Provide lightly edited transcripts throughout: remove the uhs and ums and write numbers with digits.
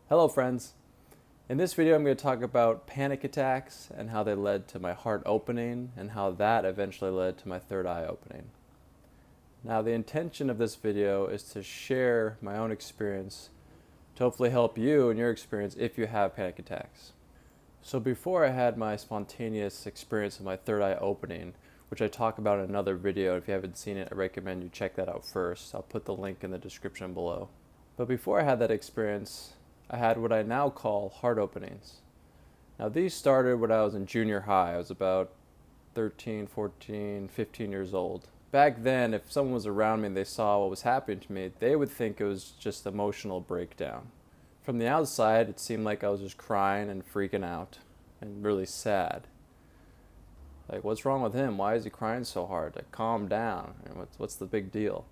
Hello friends! In this video I'm going to talk about panic attacks and how they led to my heart opening and how that eventually led to my third eye opening. Now the intention of this video is to share my own experience to hopefully help you in your experience if you have panic attacks. So before I had my spontaneous experience of my third eye opening, which I talk about in another video, if you haven't seen it I recommend you check that out first. I'll put the link in the description below. But before I had that experience, I had what I now call heart openings. Now these started when I was in junior high. I was about 13, 14, 15 years old. Back then, if someone was around me and they saw what was happening to me, they would think it was just emotional breakdown. From the outside, it seemed like I was just crying and freaking out and really sad. Like, what's wrong with him? Why is he crying so hard? Like, calm down. And what's the big deal?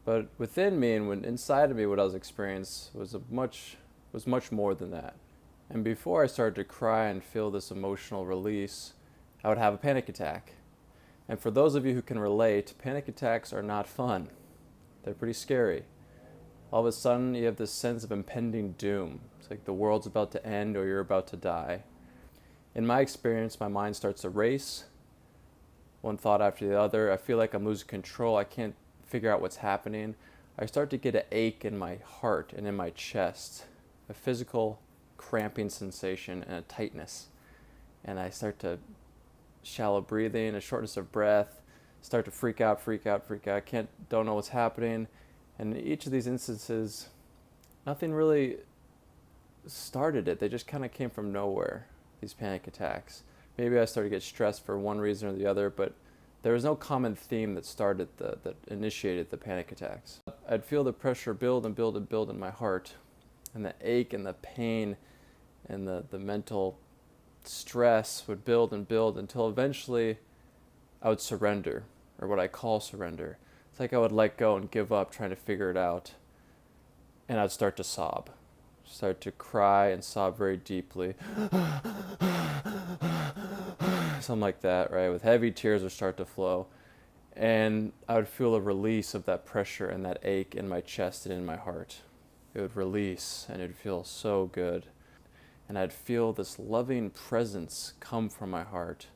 But within me and inside of me, what I was experiencing was much more than that. And before I started to cry and feel this emotional release, I would have a panic attack. And for those of you who can relate, panic attacks are not fun. They're pretty scary. All of a sudden, you have this sense of impending doom. It's like the world's about to end or you're about to die. In my experience, my mind starts to race, one thought after the other. I feel like I'm losing control. I can't figure out what's happening. I start to get an ache in my heart and in my chest, a physical cramping sensation and a tightness. And I start to shallow breathing, a shortness of breath, start to freak out, don't know what's happening. And in each of these instances, nothing really started it. They just kind of came from nowhere, these panic attacks. Maybe I started to get stressed for one reason or the other, but there was no common theme that initiated the panic attacks. I'd feel the pressure build and build and build in my heart, and the ache and the pain and the mental stress would build and build until eventually I would surrender, or what I call surrender. It's like I would let go and give up trying to figure it out, and I'd start to sob, start to cry and sob very deeply. Something like that, right? With heavy tears would start to flow. And I would feel a release of that pressure and that ache in my chest and in my heart. It would release and it would feel so good. And I'd feel this loving presence come from my heart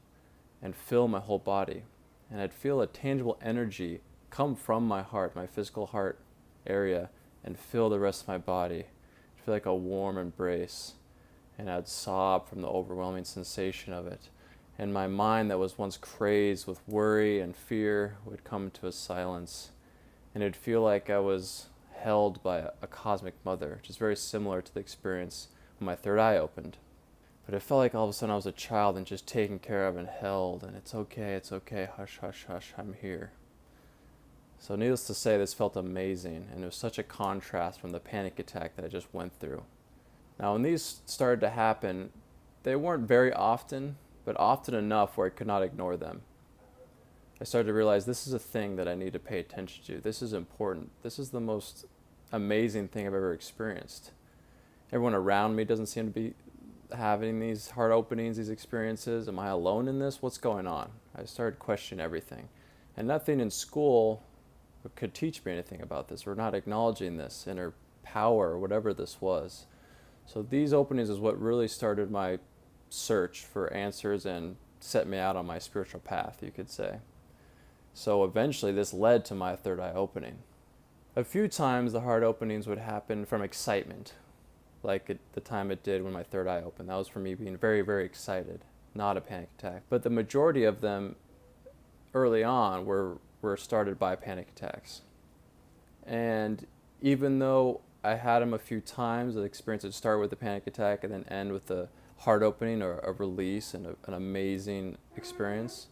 and fill my whole body. And I'd feel a tangible energy come from my heart, my physical heart area, and fill the rest of my body. I'd feel like a warm embrace. And I'd sob from the overwhelming sensation of it. And my mind that was once crazed with worry and fear would come to a silence. And it'd feel like I was held by a cosmic mother, which is very similar to the experience when my third eye opened. But it felt like all of a sudden I was a child and just taken care of and held, and it's okay, hush, hush, hush, I'm here. So needless to say, this felt amazing, and it was such a contrast from the panic attack that I just went through. Now when these started to happen, they weren't very often, but often enough where I could not ignore them. I started to realize this is a thing that I need to pay attention to. This is important. This is the most amazing thing I've ever experienced. Everyone around me doesn't seem to be having these heart openings, these experiences. Am I alone in this? What's going on? I started questioning everything. And nothing in school could teach me anything about this. We're not acknowledging this inner power or whatever this was. So these openings is what really started my search for answers and set me out on my spiritual path, you could say. So eventually this led to my third eye opening. A few times the heart openings would happen from excitement, like the time it did when my third eye opened. That was for me being very, very excited, not a panic attack. But the majority of them early on were started by panic attacks. And even though I had them a few times, the experience would start with a panic attack and then end with a heart opening or a release and an amazing experience.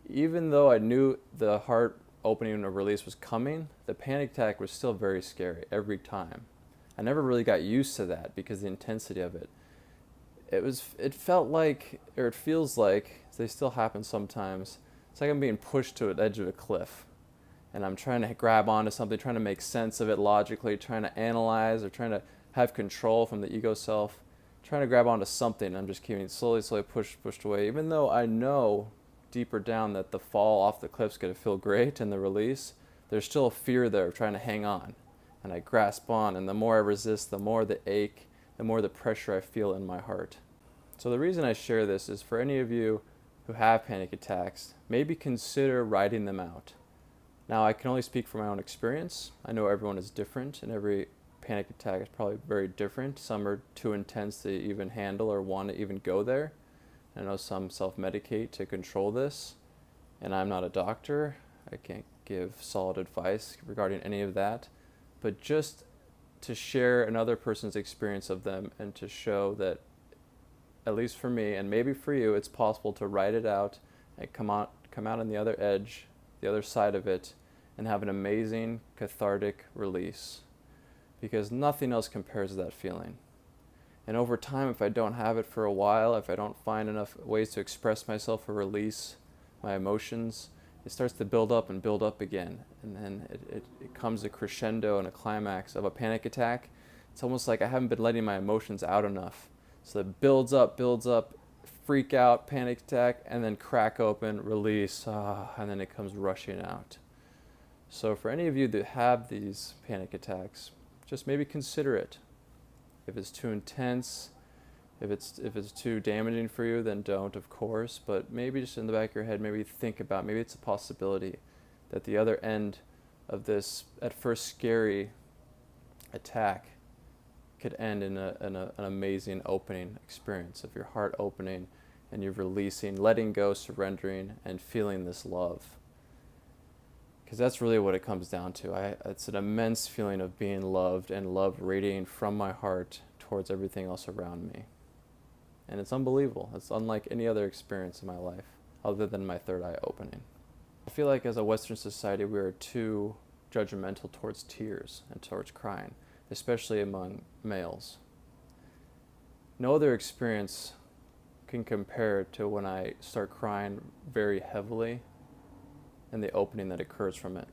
Even though I knew the heart opening or release was coming, the panic attack was still very scary every time. I never really got used to that because of the intensity of it. It felt like, or it feels like, they still happen sometimes, it's like I'm being pushed to the edge of a cliff. And I'm trying to grab onto something, trying to make sense of it logically, trying to analyze or trying to have control from the ego self. Trying to grab onto something, I'm just keeping slowly pushed away, even though I know deeper down that the fall off the cliff's going to feel great and the release, there's still a fear there of trying to hang on. And and I grasp on, and the more I resist, the more the ache, the more the pressure I feel in my heart. So the reason I share this is for any of you who have panic attacks, maybe consider writing them out. Now, I can only speak from my own experience. I know everyone is different, and every panic attack is probably very different. Some are too intense to even handle or want to even go there. I know some self-medicate to control this, and I'm not a doctor. I can't give solid advice regarding any of that, but just to share another person's experience of them and to show that, at least for me, and maybe for you, it's possible to write it out and come out on the other edge, the other side of it, and have an amazing cathartic release. Because nothing else compares to that feeling. And over time, if I don't have it for a while, if I don't find enough ways to express myself or release my emotions, it starts to build up and build up again. And then it comes a crescendo and a climax of a panic attack. It's almost like I haven't been letting my emotions out enough. So it builds up, freak out, panic attack, and then crack open, release, and then it comes rushing out. So for any of you that have these panic attacks, just maybe consider it. If it's too intense, if it's too damaging for you, then don't, of course. But maybe just in the back of your head, maybe think about, maybe it's a possibility that the other end of this, at first scary attack, could end in an amazing opening experience of your heart opening and you're releasing, letting go, surrendering, and feeling this love. Because that's really what it comes down to. It's an immense feeling of being loved and love radiating from my heart towards everything else around me. And it's unbelievable. It's unlike any other experience in my life other than my third eye opening. I feel like as a Western society, we are too judgmental towards tears and towards crying, especially among males. No other experience can compare to when I start crying very heavily and the opening that occurs from it.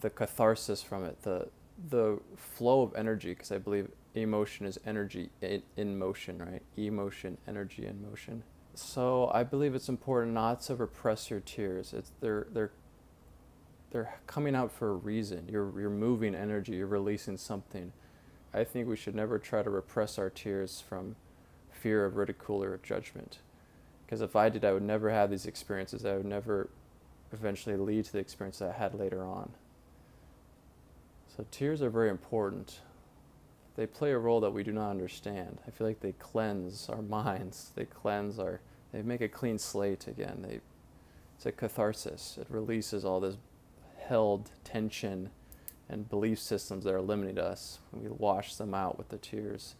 The catharsis from it, the flow of energy, because I believe emotion is energy in motion, right? Emotion, energy in motion. So I believe it's important not to repress your tears. They're coming out for a reason. You're moving energy, you're releasing something. I think we should never try to repress our tears from fear of ridicule or judgment. Because if I did, I would never have these experiences. I would never eventually lead to the experience that I had later on. So tears are very important. They play a role that we do not understand. I feel like they cleanse our minds. They make a clean slate again. It's a catharsis. It releases all this held tension and belief systems that are limiting us. When we wash them out with the tears,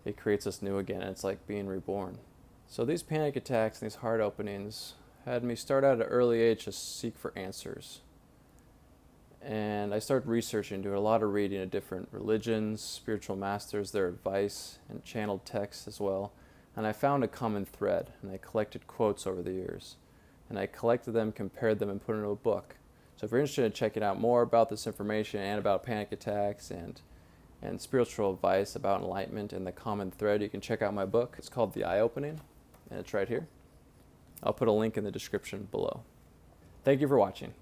it creates us new again, and it's like being reborn. So these panic attacks and these heart openings had me start out at an early age to seek for answers. And I started researching, doing a lot of reading of different religions, spiritual masters, their advice, and channeled texts as well. And I found a common thread, and I collected quotes over the years. And I collected them, compared them, and put into a book. So if you're interested in checking out more about this information and about panic attacks and spiritual advice about enlightenment and the common thread, you can check out my book. It's called The Eye Opening, and it's right here. I'll put a link in the description below. Thank you for watching.